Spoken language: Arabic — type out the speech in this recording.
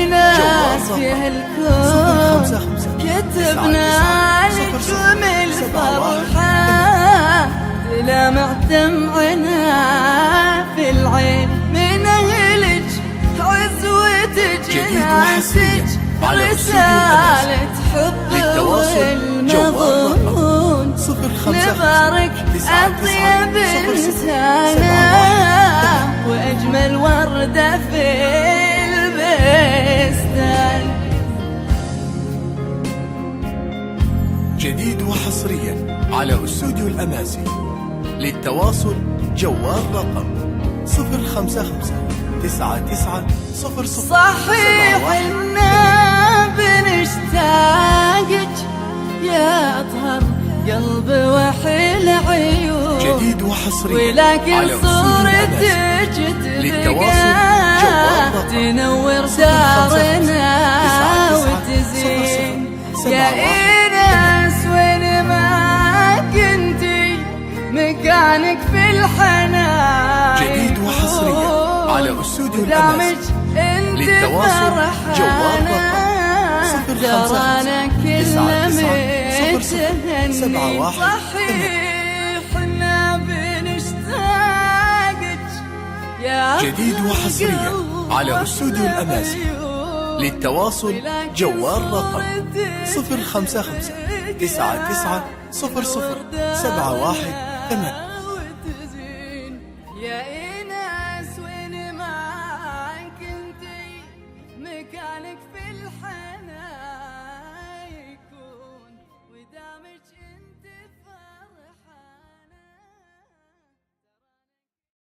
ناس في هالكون كتبنا لكم الفرحة تلمع دمعنا في العين من أهلك عزوتك ناسك رسالة حب والمضمون نبارك أطيب إنسانة وأجمل وردة في البستان. جديد وحصريا على استوديو الأمازي. للتواصل جوال رقم 055-9900. صحيح إننا بنشتاقك يا أطهر قلب وحيل عيون. جديد وحصريا ولكن صورتك تبقى تنور دارنا وتزين يا إناس وين ما كنتي مكانك في الحنان. جديد وحصريا على استوديو الأمازي. للتواصل جوال رقم 055-9900. صحيح إننا بنشتاقك يا جديد وحصريا على استوديو الأمازي. للتواصل جوال رقم 055-9900-71.